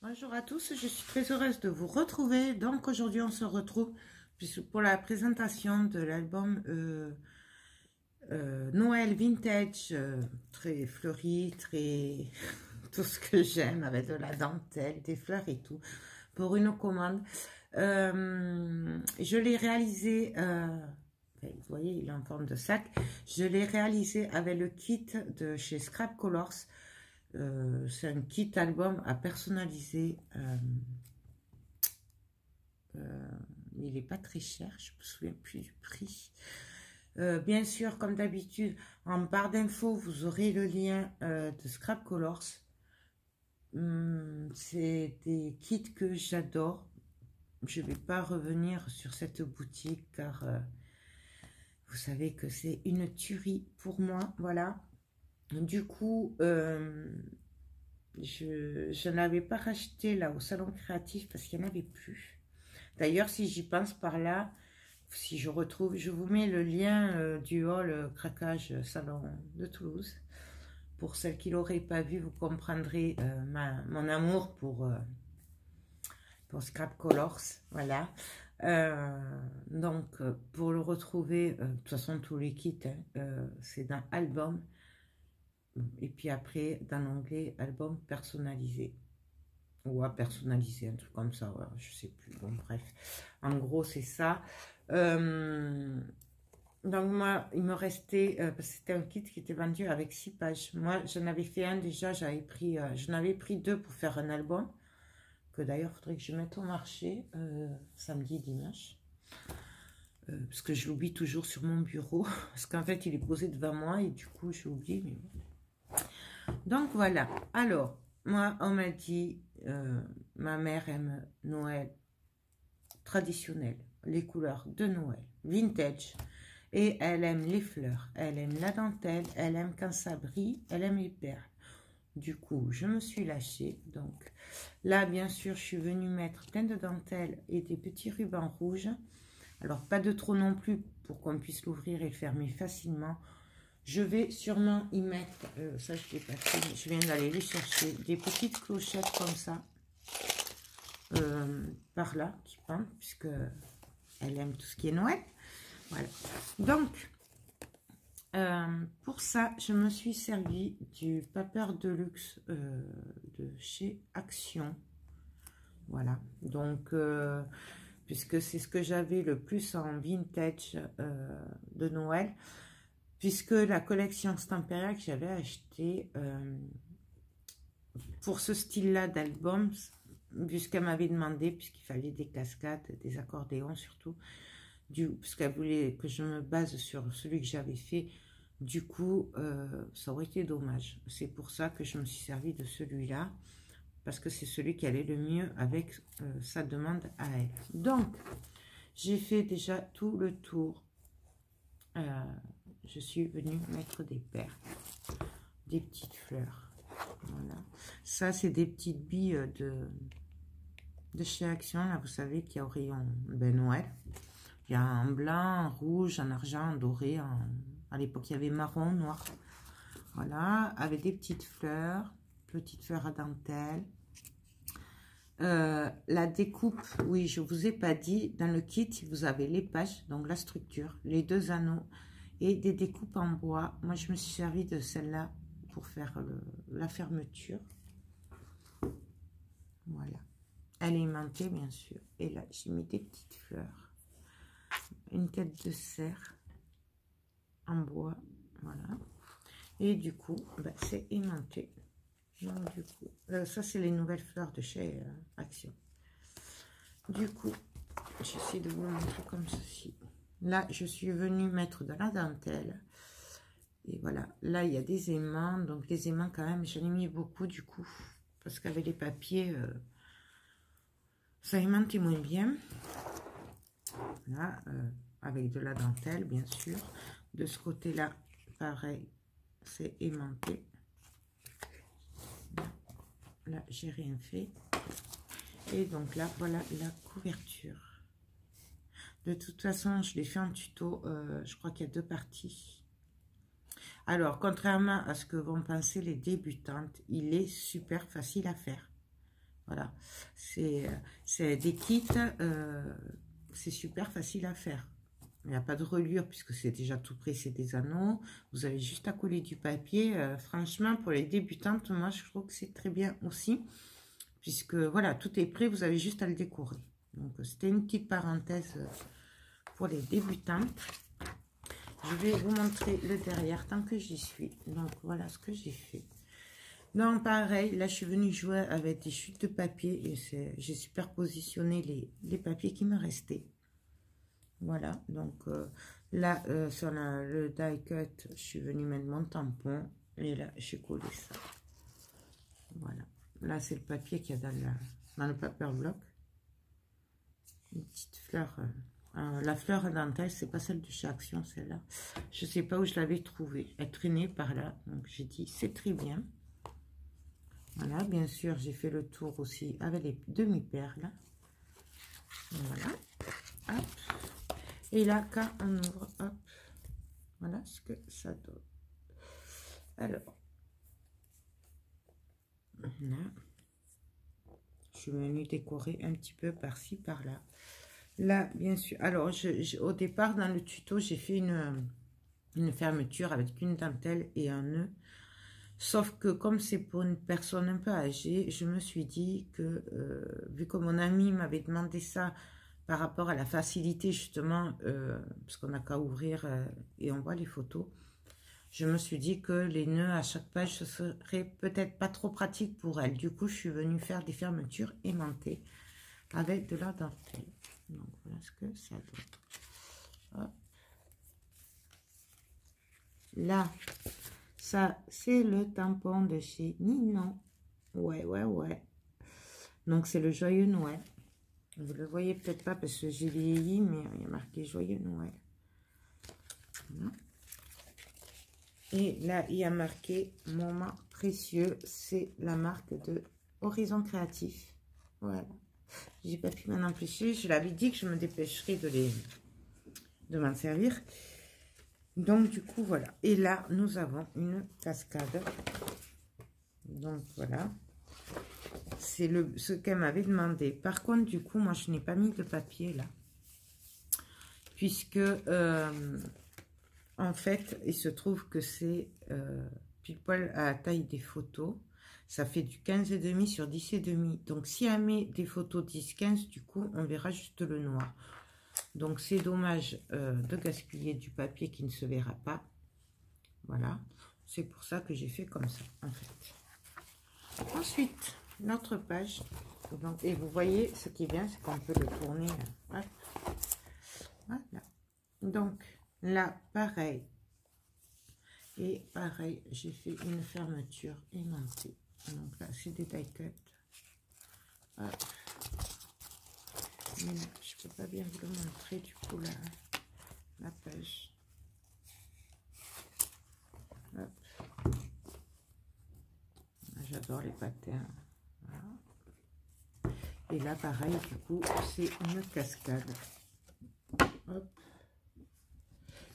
Bonjour à tous, je suis très heureuse de vous retrouver. Donc aujourd'hui on se retrouve pour la présentation de l'album Noël Vintage, très fleuri, très tout ce que j'aime, avec de la dentelle, des fleurs et tout, pour une commande. Je l'ai réalisé, vous voyez il est en forme de sac, je l'ai réalisé avec le kit de chez Scrap Colors. C'est un kit album à personnaliser. Il n'est pas très cher, je ne me souviens plus du prix. Bien sûr, comme d'habitude, en barre d'infos, vous aurez le lien de Scrap Colors. C'est des kits que j'adore. Je ne vais pas revenir sur cette boutique car vous savez que c'est une tuerie pour moi. Voilà. Du coup, je n'avais pas racheté là au salon créatif parce qu'il n'y en avait plus. D'ailleurs, si j'y pense par là, si je retrouve, je vous mets le lien du hall craquage salon de Toulouse. Pour celles qui ne l'auraient pas vu, vous comprendrez mon amour pour Scrap Colors. Voilà. Donc, pour le retrouver, de toute façon, tous les kits, c'est dans album. Et puis après, dans l'onglet album personnalisé. Ou à personnaliser, un truc comme ça, voilà, je sais plus. Bon, bref. En gros, c'est ça. Donc, moi, il me restait, parce que c'était un kit qui était vendu avec 6 pages. Moi, j'en avais fait un déjà, j'en avais pris 2 pour faire un album. Que d'ailleurs, il faudrait que je mette au marché samedi, dimanche. Parce que je l'oublie toujours sur mon bureau. Parce qu'en fait, il est posé devant moi et du coup, j'oublie. Mais bon. Donc voilà, alors moi on m'a dit ma mère aime Noël traditionnel, les couleurs de Noël, vintage, et elle aime les fleurs, elle aime la dentelle, elle aime quand ça brille, elle aime les perles. Du coup je me suis lâchée. Donc là bien sûr je suis venue mettre plein de dentelles et des petits rubans rouges, alors pas de trop non plus pour qu'on puisse l'ouvrir et le fermer facilement. Je vais sûrement y mettre, ça je l'ai pas fait, je viens d'aller les chercher, des petites clochettes comme ça, par là, qui pendent, puisque elle aime tout ce qui est Noël. Voilà. Donc, pour ça, je me suis servi du papier de luxe de chez Action. Voilà. Donc, puisque c'est ce que j'avais le plus en vintage de Noël. Puisque la collection Stamperia que j'avais acheté pour ce style-là d'album, puisqu'elle m'avait demandé, puisqu'il fallait des cascades, des accordéons surtout, puisqu'elle voulait que je me base sur celui que j'avais fait, du coup, ça aurait été dommage. C'est pour ça que je me suis servi de celui-là, parce que c'est celui qui allait le mieux avec sa demande à elle. Donc, j'ai fait déjà tout le tour. Je suis venue mettre des perles, des petites fleurs. Voilà. Ça, c'est des petites billes de chez Action. Là, vous savez qu'il y a au rayon Noël. Il y a en blanc, en rouge, en argent, en doré. À l'époque, il y avait marron, noir. Voilà, avec des petites fleurs à dentelle. La découpe, oui, je vous ai pas dit, dans le kit, vous avez les pages, donc la structure, les 2 anneaux et des découpes en bois. Moi, je me suis servi de celle-là pour faire la fermeture. Voilà. Elle est aimantée, bien sûr. Et là, j'ai mis des petites fleurs. Une tête de cerf en bois. Voilà. Et du coup, c'est aimanté. Donc, du coup, ça, c'est les nouvelles fleurs de chez Action. Du coup, j'essaie de vous le montrer comme ceci. Là, je suis venue mettre de la dentelle Et voilà, là il y a des aimants, donc les aimants quand même, j'en ai mis beaucoup du coup, parce qu'avec les papiers, ça aimantait moins bien. Là, avec de la dentelle bien sûr. De ce côté-là, pareil, c'est aimanté. Là, j'ai rien fait. Et donc là, voilà la couverture. De toute façon, je l'ai fait en tuto, je crois qu'il y a 2 parties. Alors, contrairement à ce que vont penser les débutantes, il est super facile à faire. Voilà, c'est des kits, c'est super facile à faire. Il n'y a pas de reliure puisque c'est déjà tout prêt, c'est des anneaux. Vous avez juste à coller du papier. Franchement, pour les débutantes, moi, je trouve que c'est très bien aussi. Puisque, voilà, tout est prêt, vous avez juste à le décorer. Donc, c'était une petite parenthèse pour les débutantes. Je vais vous montrer le derrière tant que j'y suis. Donc, voilà ce que j'ai fait. Donc, pareil, là, je suis venue jouer avec des chutes de papier. Et j'ai superpositionné les papiers qui me restaient. Voilà, donc là, sur le die cut, je suis venue mettre mon tampon. Et là, j'ai collé ça. Voilà. Là, c'est le papier qu'il y a dans le paper block. Une petite fleur. La fleur dentelle, c'est pas celle de chez Action, celle-là. Je sais pas où je l'avais trouvée. Elle traînait par là. Donc, j'ai dit, c'est très bien. Voilà, bien sûr, j'ai fait le tour aussi avec les demi-perles. Voilà. Hop. Et là, quand on ouvre, hop, voilà ce que ça donne. Alors, là, je suis venue décorer un petit peu par-ci, par-là. Là, bien sûr, alors, au départ, dans le tuto, j'ai fait une fermeture avec une dentelle et un nœud. Sauf que comme c'est pour une personne un peu âgée, je me suis dit que, vu que mon ami m'avait demandé ça, par rapport à la facilité justement, parce qu'on n'a qu'à ouvrir et on voit les photos, je me suis dit que les nœuds à chaque page, ce serait peut-être pas trop pratique pour elle. Du coup, je suis venue faire des fermetures aimantées avec de la dentelle. Donc, voilà ce que ça donne. Hop. Là, ça, c'est le tampon de chez Ninon. Ouais, ouais, ouais. Donc, c'est le Joyeux Noël. Vous le voyez peut-être pas parce que j'ai vieilli, mais il y a marqué Joyeux Noël. Voilà. Et là, il y a marqué Moment précieux. C'est la marque de Horizon Créatif. Voilà. J'ai pas pu m'en empêcher. Je l'avais dit que je me dépêcherais de m'en servir. Donc, du coup, voilà. Et là, nous avons une cascade. Donc, voilà. C'est ce qu'elle m'avait demandé. Par contre, du coup, moi, je n'ai pas mis de papier, là. Puisque, en fait, il se trouve que c'est pile poil à la taille des photos. Ça fait du 15,5 sur 10,5. Donc, si elle met des photos 10-15, du coup, on verra juste le noir. Donc, c'est dommage de gaspiller du papier qui ne se verra pas. Voilà. C'est pour ça que j'ai fait comme ça, en fait. Ensuite, notre page. Donc, et vous voyez, ce qui est bien, c'est qu'on peut le tourner. Voilà. Voilà. Donc, là, pareil. Et pareil, j'ai fait une fermeture aimantée. Donc là, c'est des die cut. Hop. Mais là, je peux pas bien vous le montrer du coup là, la page. Hop. J'adore les patterns. Voilà. Et là, pareil, du coup, c'est une cascade. Hop.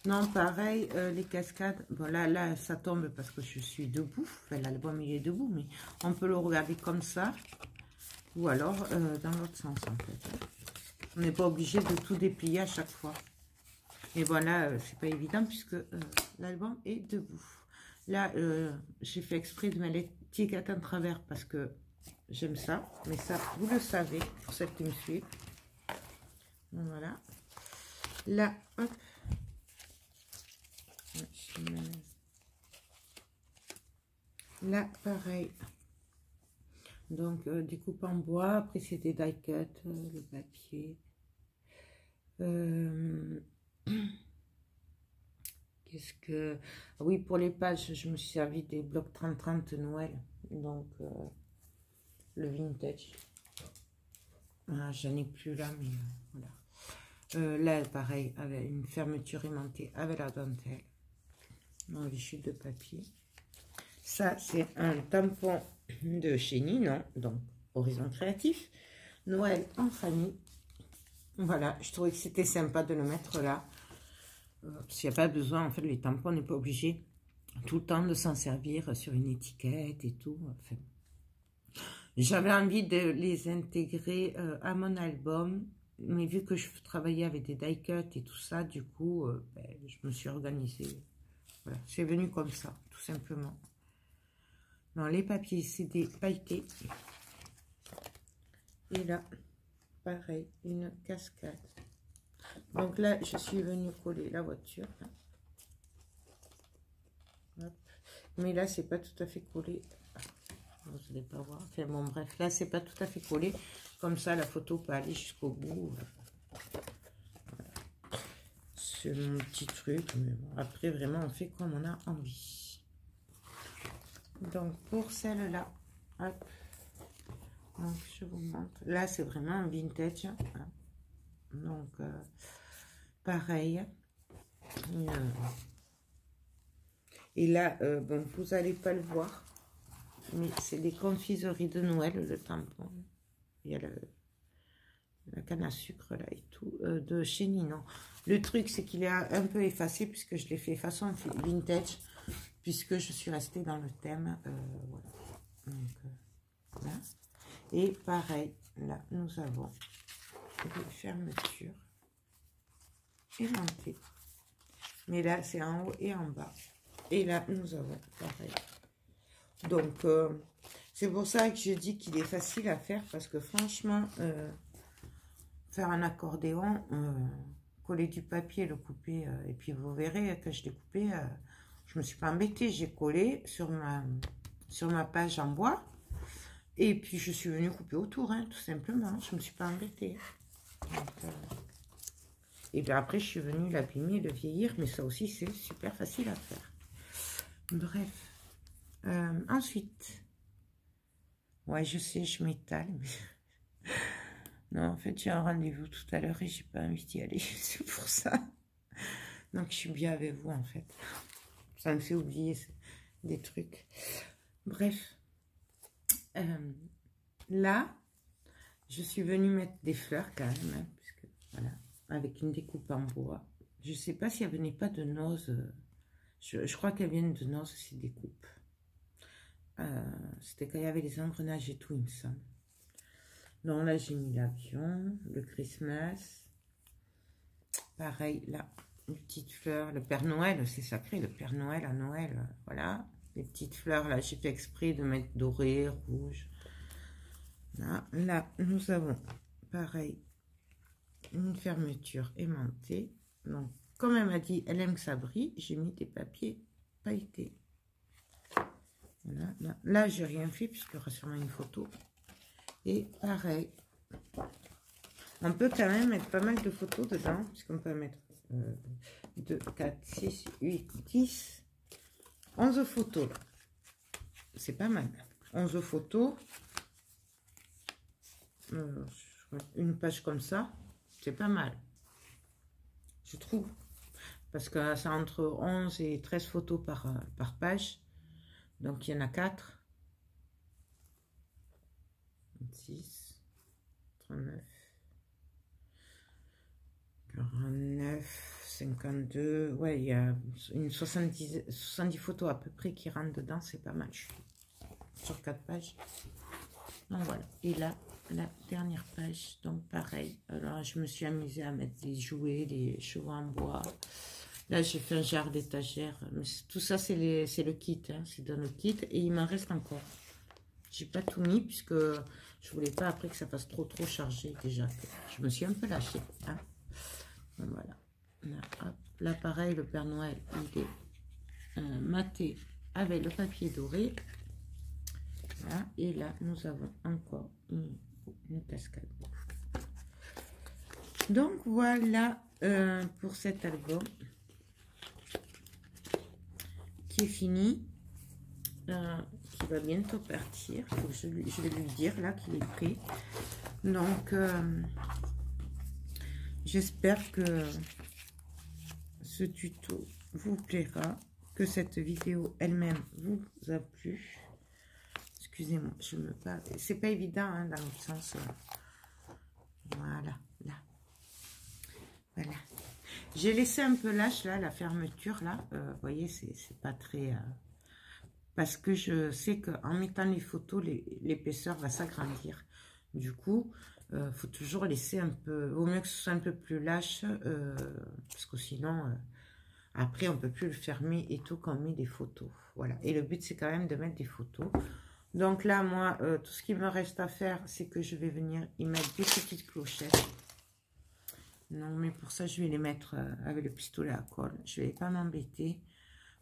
Non, pareil, les cascades, bon là, ça tombe parce que je suis debout. Enfin, l'album, il est debout, mais on peut le regarder comme ça. Ou alors, dans l'autre sens, en fait. On n'est pas obligé de tout déplier à chaque fois. Et voilà, c'est pas évident puisque l'album est debout. Là, j'ai fait exprès de mettre l'étiquette en travers parce que j'aime ça. Mais ça, vous le savez, pour celles qui me suivent. Donc, voilà. Là, hop. Là, pareil. Donc, découpe en bois. Après, c'est des die cut, le papier. Qu'est-ce que... Oui, pour les pages, je me suis servi des blocs 30-30 Noël. Donc, le vintage. Ah, j'en ai plus là, mais voilà. Là, pareil, avec une fermeture aimantée avec la dentelle. Dans les chutes de papier. Ça, c'est un tampon de chez Ninon, donc Horizon Créatif. Noël en famille. Voilà, je trouvais que c'était sympa de le mettre là. Parce qu'il n'y a pas besoin, en fait, les tampons, on n'est pas obligé tout le temps de s'en servir sur une étiquette et tout. Enfin, j'avais envie de les intégrer à mon album, mais vu que je travaillais avec des die cuts et tout ça, du coup, ben, je me suis organisée. Voilà, c'est venu comme ça, tout simplement. Non, les papiers, c'est des pailletés. Et là, pareil, une cascade. Donc là, je suis venue coller la voiture. Hop. Mais là, c'est pas tout à fait collé. Vous n'allez pas voir. Enfin bon, bref, là, c'est pas tout à fait collé. Comme ça, la photo peut aller jusqu'au bout. Voilà. C'est mon petit truc. Mais bon, après, vraiment, on fait comme on a envie. Donc, pour celle-là, hop. Donc, je vous montre. Là, c'est vraiment un vintage. Hein. Donc, pareil. Et là, bon, vous n'allez pas le voir. Mais c'est des confiseries de Noël, le tampon. Il y a la canne à sucre là et tout, de chez Ninon. Le truc, c'est qu'il est un peu effacé puisque je l'ai fait façon vintage, puisque je suis restée dans le thème. Voilà. Donc, là. Et pareil, là, nous avons des fermetures aimantées. Mais là, c'est en haut et en bas. Et là, nous avons pareil. Donc, c'est pour ça que je dis qu'il est facile à faire, parce que franchement, faire un accordéon, coller du papier, le couper, et puis vous verrez que je l'ai coupé, je me suis pas embêtée, j'ai collé sur ma page en bois, et puis je suis venue couper autour, hein, tout simplement, je me suis pas embêtée. Donc, et bien après, je suis venue l'abîmer, le vieillir, mais ça aussi, c'est super facile à faire. Bref. Ensuite, ouais, je sais, je m'étale, mais... non, en fait, j'ai un rendez-vous tout à l'heure et j'ai pas envie d'y aller, c'est pour ça. Donc, je suis bien avec vous, en fait. Ça me fait oublier des trucs. Bref. Là, je suis venue mettre des fleurs, quand même, hein, puisque, voilà, avec une découpe en bois. Je sais pas si elles venaient pas de Noz. Je crois qu'elles viennent de Noz, ces découpes. C'était quand il y avait les engrenages et tout, il me semble. Donc là, j'ai mis l'avion, le Christmas. Pareil, là, une petite fleur. Le Père Noël, c'est sacré, le Père Noël à Noël. Voilà, les petites fleurs, là, j'ai fait exprès de mettre doré, rouge. Là, nous avons, pareil, une fermeture aimantée. Donc, comme elle m'a dit, elle aime que ça brille, j'ai mis des papiers pailletés. Voilà, là j'ai rien fait puisqu'il y aura sûrement une photo. Et pareil, on peut quand même mettre pas mal de photos dedans, puisqu'on peut mettre 2, 4, 6, 8, 10, 11 photos. C'est pas mal. 11 photos. Une page comme ça, c'est pas mal. Je trouve. Parce que c'est entre 11 et 13 photos par page. Donc, il y en a 4. 26, 39, 49, 52. Ouais, il y a une 70 photos à peu près qui rentrent dedans. C'est pas mal. Sur 4 pages. Donc, voilà. Et là, la dernière page. Donc, pareil. Alors, je me suis amusée à mettre des jouets, des chevaux en bois. Là, j'ai fait un genre d'étagère. Tout ça, c'est le kit. Hein, c'est dans le kit. Et il m'en reste encore. J'ai pas tout mis puisque je voulais pas après que ça fasse trop chargé déjà. Je me suis un peu lâchée. Hein. Donc, voilà. Là, pareil, le Père Noël, il est maté avec le papier doré. Voilà. Et là, nous avons encore une cascade. Donc, voilà pour cet album. qui est fini, qui va bientôt partir. Faut que je vais lui dire là qu'il est prêt. Donc, j'espère que ce tuto vous plaira, que cette vidéo elle-même vous a plu. Excusez-moi, je me parle. C'est pas évident hein, dans l'autre sens. Voilà, là. Voilà. J'ai laissé un peu lâche là, la fermeture là. Vous voyez, c'est pas très... parce que je sais qu'en mettant les photos, l'épaisseur va s'agrandir. Du coup, faut toujours laisser un peu... Vaut mieux que ce soit un peu plus lâche. Parce que sinon... après, on peut plus le fermer et tout quand on met des photos. Voilà. Et le but, c'est quand même de mettre des photos. Donc là, moi, tout ce qui me reste à faire, c'est que je vais venir y mettre des petites clochettes. Non, mais pour ça, je vais les mettre avec le pistolet à colle. Je vais pas m'embêter,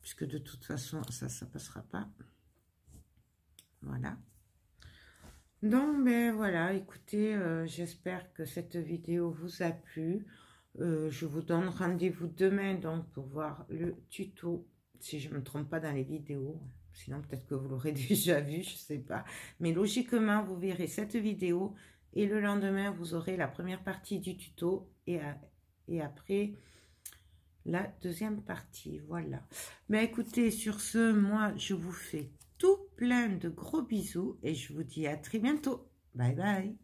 puisque de toute façon, ça passera pas. Voilà. Donc, ben voilà, écoutez, j'espère que cette vidéo vous a plu. Je vous donne rendez-vous demain donc pour voir le tuto, si je ne me trompe pas dans les vidéos. Sinon, peut-être que vous l'aurez déjà vu, je ne sais pas. Mais logiquement, vous verrez cette vidéo et le lendemain, vous aurez la première partie du tuto et après la deuxième partie. Voilà. Mais écoutez, sur ce, moi, je vous fais tout plein de gros bisous et je vous dis à très bientôt. Bye bye.